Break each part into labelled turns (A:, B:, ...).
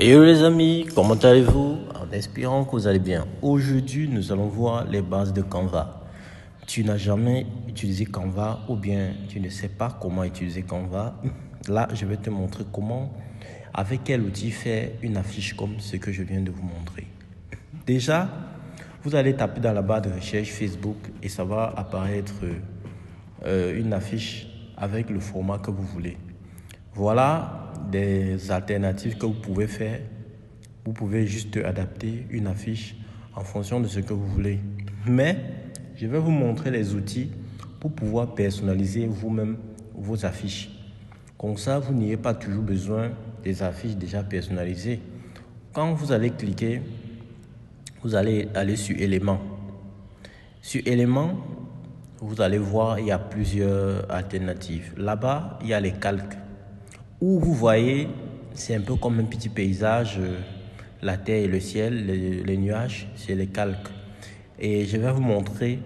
A: Hello les amis, comment allez-vous? En espérant que vous allez bien. Aujourd'hui, nous allons voir les bases de Canva. Tu n'as jamais utilisé Canva ou bien tu ne sais pas comment utiliser Canva. Là, je vais te montrer comment, avec quel outil faire une affiche comme ce que je viens de vous montrer. Déjà, vous allez taper dans la barre de recherche Facebook et ça va apparaître une affiche avec le format que vous voulez. Voilà des alternatives que vous pouvez faire. Vous pouvez juste adapter une affiche en fonction de ce que vous voulez. Mais je vais vous montrer les outils pour pouvoir personnaliser vous-même vos affiches. Comme ça, vous n'ayez pas toujours besoin des affiches déjà personnalisées. Quand vous allez cliquer, vous allez aller sur éléments. Sur éléments, vous allez voir, il y a plusieurs alternatives. Là-bas, il y a les calques. Où vous voyez, c'est un peu comme un petit paysage, la terre et le ciel, les nuages, c'est les calques. Et je vais vous montrer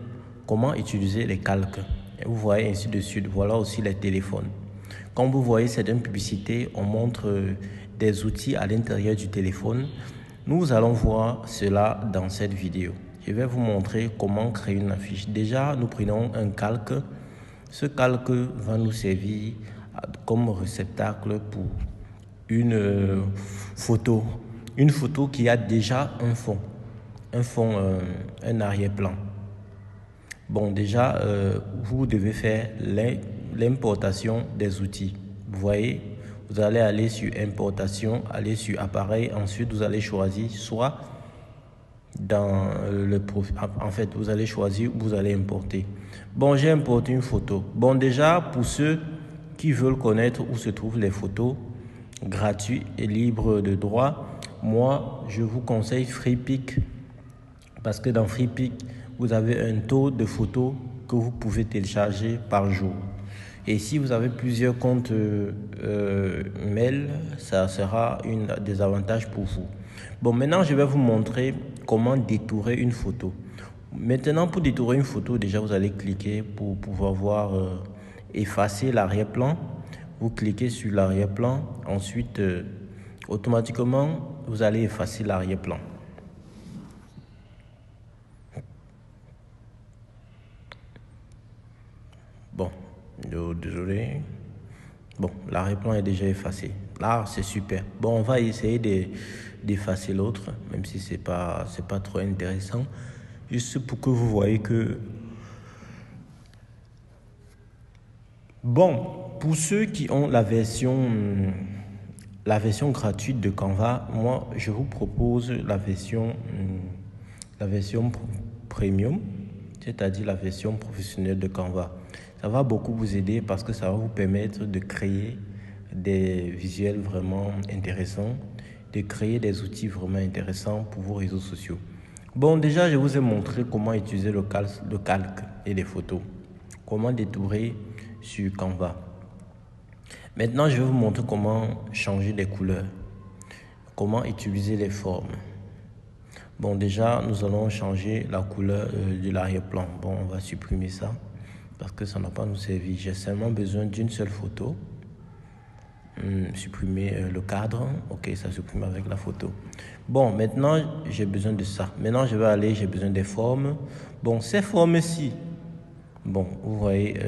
A: comment utiliser les calques. Et vous voyez ainsi de suite, voilà aussi les téléphones. Comme vous voyez certaines publicités, on montre des outils à l'intérieur du téléphone. Nous allons voir cela dans cette vidéo. Je vais vous montrer comment créer une affiche. Déjà, nous prenons un calque. Ce calque va nous servir comme réceptacle pour une photo qui a déjà un arrière-plan. Bon, déjà, vous devez faire l'importation des outils. Vous voyez, vous allez aller sur importation, aller sur appareil, ensuite vous allez choisir soit dans le profil, en fait, vous allez choisir où vous allez importer. Bon, j'ai importé une photo. Bon, déjà, pour ceux qui veulent connaître où se trouvent les photos gratuites et libres de droit, moi, je vous conseille FreePic parce que dans FreePic, vous avez un taux de photos que vous pouvez télécharger par jour. Et si vous avez plusieurs comptes mail, ça sera un des avantages pour vous. Bon, maintenant, je vais vous montrer comment détourer une photo. Maintenant, pour détourer une photo, déjà, vous allez cliquer pour pouvoir voir effacer l'arrière-plan. Vous cliquez sur l'arrière-plan. Ensuite, automatiquement, vous allez effacer l'arrière-plan. Bon, désolé. Bon, l'arrière-plan est déjà effacé. Là, c'est super. Bon, on va essayer d'effacer l'autre, même si c'est pas trop intéressant. Juste pour que vous voyez que... Bon, pour ceux qui ont la version gratuite de Canva, moi, je vous propose la version premium, c'est-à-dire la version professionnelle de Canva. Ça va beaucoup vous aider parce que ça va vous permettre de créer des visuels vraiment intéressants, de créer des outils vraiment intéressants pour vos réseaux sociaux. Bon, déjà, je vous ai montré comment utiliser le calque et les photos, comment détourer sur Canva. Maintenant, je vais vous montrer comment changer les couleurs, comment utiliser les formes. Bon, déjà, nous allons changer la couleur de l'arrière-plan. Bon, on va supprimer ça parce que ça n'a pas nous servir. J'ai seulement besoin d'une seule photo. Supprimer le cadre. Ok, ça supprime avec la photo. Bon, maintenant, j'ai besoin de ça. Maintenant, j'ai besoin des formes. Bon, ces formes-ci, bon, vous voyez,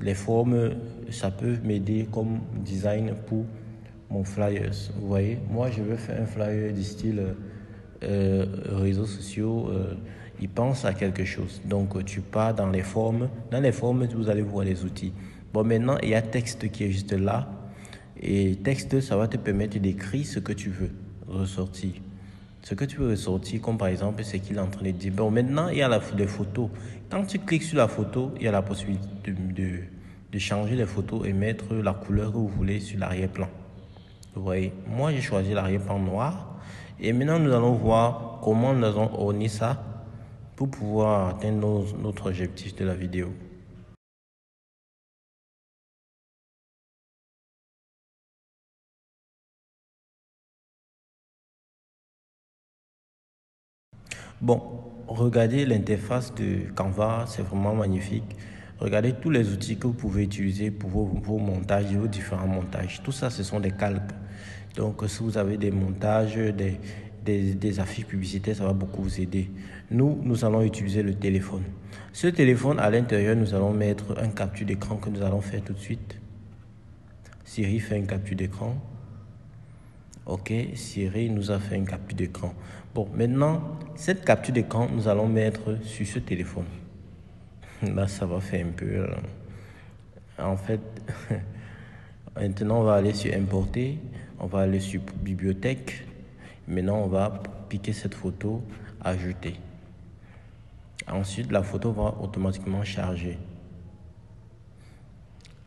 A: les formes, ça peut m'aider comme design pour mon flyers. Vous voyez, moi, je veux faire un flyer du style réseaux sociaux. Il pense à quelque chose. Donc, tu pars dans les formes. Dans les formes, vous allez voir les outils. Bon, maintenant, il y a texte qui est juste là. Et texte, ça va te permettre d'écrire ce que tu veux ressortir. Ce que tu veux ressortir, comme par exemple, c'est qu'il est en train de dire. Bon, maintenant, il y a les photos. Quand tu cliques sur la photo, il y a la possibilité de changer les photos et mettre la couleur que vous voulez sur l'arrière-plan. Vous voyez, moi, j'ai choisi l'arrière-plan noir. Et maintenant, nous allons voir comment nous allons orner ça pour pouvoir atteindre notre objectif de la vidéo. Bon, regardez l'interface de Canva, c'est vraiment magnifique. Regardez tous les outils que vous pouvez utiliser pour vos montages et vos différents montages. Tout ça, ce sont des calques. Donc, si vous avez des montages, des affiches publicitaires, ça va beaucoup vous aider. Nous allons utiliser le téléphone. Ce téléphone, à l'intérieur, nous allons mettre un capture d'écran que nous allons faire tout de suite. Siri fait une capture d'écran. Ok, Siri nous a fait une capture d'écran. Bon, maintenant, cette capture d'écran, nous allons mettre sur ce téléphone. Là, ça va faire un peu... en fait, maintenant, on va aller sur Importer. On va aller sur Bibliothèque. Maintenant, on va piquer cette photo, Ajouter. Ensuite, la photo va automatiquement charger.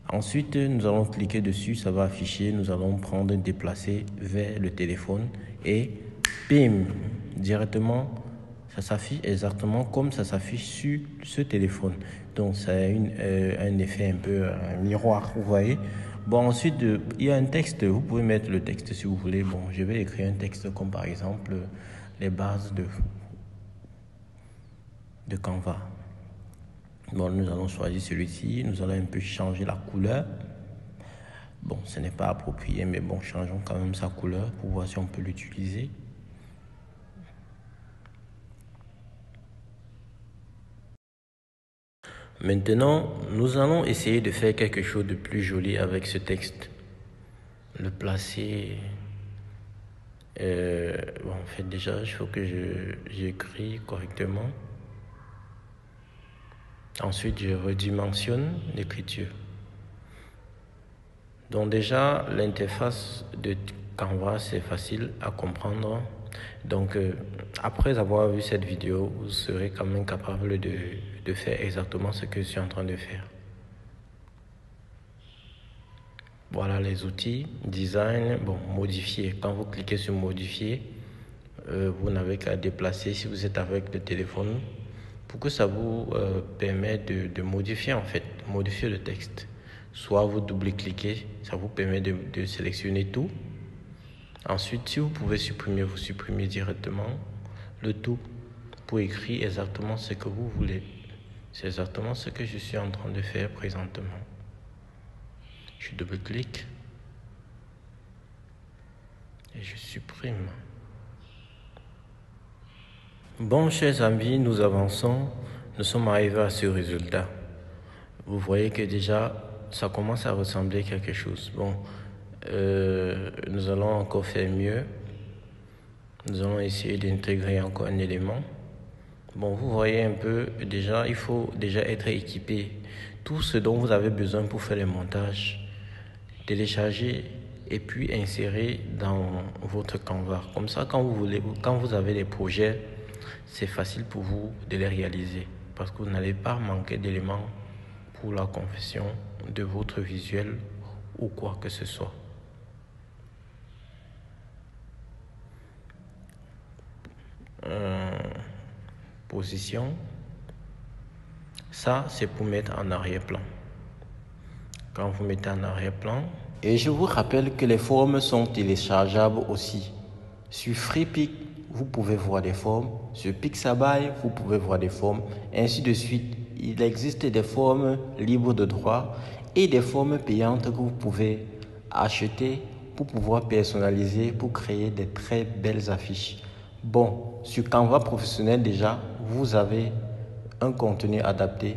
A: Ensuite, nous allons cliquer dessus, ça va afficher. Nous allons prendre, déplacer vers le téléphone et bim, directement, ça s'affiche exactement comme ça s'affiche sur ce téléphone. Donc, ça a un effet un peu un miroir, vous voyez. Bon, ensuite, il y a un texte. Vous pouvez mettre le texte si vous voulez. Bon, je vais écrire un texte comme par exemple les bases de Canva. Bon, nous allons choisir celui-ci. Nous allons un peu changer la couleur. Bon, ce n'est pas approprié, mais bon, changeons quand même sa couleur pour voir si on peut l'utiliser. Maintenant, nous allons essayer de faire quelque chose de plus joli avec ce texte. Le placer... bon, en fait, déjà, il faut que j'écris correctement. Ensuite, je redimensionne l'écriture. Donc déjà, l'interface de Canva, c'est facile à comprendre. Donc, après avoir vu cette vidéo, vous serez quand même capable de faire exactement ce que je suis en train de faire. Voilà les outils. Design, bon, modifier. Quand vous cliquez sur modifier, vous n'avez qu'à déplacer si vous êtes avec le téléphone pour que ça vous permette de modifier en fait, modifier le texte. Soit vous double-cliquez, ça vous permet de sélectionner tout. Ensuite, si vous pouvez supprimer, vous supprimez directement le tout pour écrire exactement ce que vous voulez. C'est exactement ce que je suis en train de faire présentement. Je double-clique et je supprime. Bon, chers amis, nous avançons. Nous sommes arrivés à ce résultat. Vous voyez que déjà, ça commence à ressembler à quelque chose. Bon, nous allons encore faire mieux. Nous allons essayer d'intégrer encore un élément. Bon, vous voyez un peu, déjà, il faut déjà être équipé. Tout ce dont vous avez besoin pour faire les montages, télécharger et puis insérer dans votre Canva. Comme ça, quand vous avez des projets, c'est facile pour vous de les réaliser parce que vous n'allez pas manquer d'éléments pour la confection de votre visuel ou quoi que ce soit. Position. Ça, c'est pour mettre en arrière-plan. Quand vous mettez en arrière-plan. Et je vous rappelle que les formes sont téléchargeables aussi. Sur FreePic, vous pouvez voir des formes. Sur Pixabay, vous pouvez voir des formes. Ainsi de suite. Il existe des formes libres de droit et des formes payantes que vous pouvez acheter pour pouvoir personnaliser, pour créer des très belles affiches. Bon, sur Canva professionnel déjà, vous avez un contenu adapté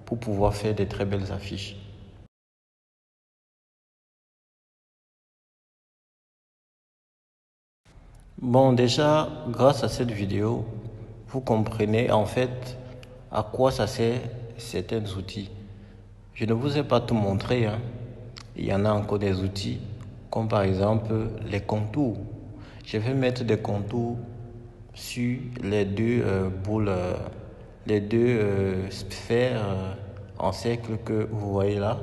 A: pour pouvoir faire des très belles affiches. Bon, déjà, grâce à cette vidéo, vous comprenez en fait à quoi ça sert certains outils. Je ne vous ai pas tout montré, hein. Il y en a encore des outils, comme par exemple les contours. Je vais mettre des contours sur les deux boules, les deux sphères en cercle que vous voyez là,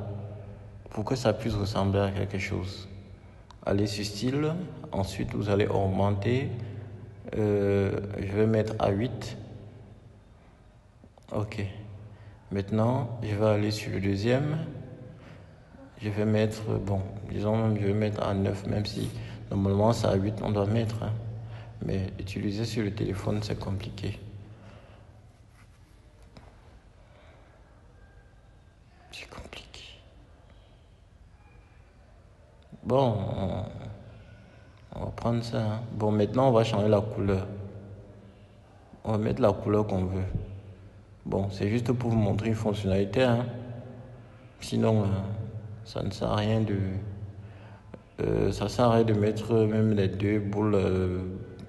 A: pour que ça puisse ressembler à quelque chose. Allez sur style, ensuite vous allez augmenter, je vais mettre à 8. Ok. Maintenant, je vais aller sur le deuxième. Je vais mettre, bon, disons même, je vais mettre à 9, même si normalement c'est à 8, on doit mettre. Hein. Mais utiliser sur le téléphone, c'est compliqué. C'est compliqué. Bon, prendre ça, hein. Bon, maintenant, on va changer la couleur. On va mettre la couleur qu'on veut. Bon, c'est juste pour vous montrer une fonctionnalité, hein. Sinon, ça ne sert à rien ça sert à rien de mettre même les deux boules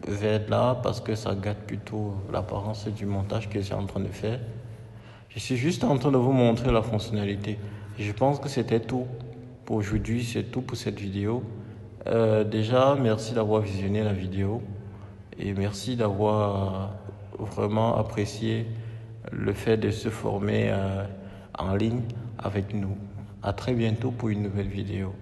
A: vertes là parce que ça gâte plutôt l'apparence du montage que je suis en train de faire. Je suis juste en train de vous montrer la fonctionnalité. Je pense que c'était tout pour aujourd'hui, c'est tout pour cette vidéo. Déjà, merci d'avoir visionné la vidéo et merci d'avoir vraiment apprécié le fait de se former en ligne avec nous. À très bientôt pour une nouvelle vidéo.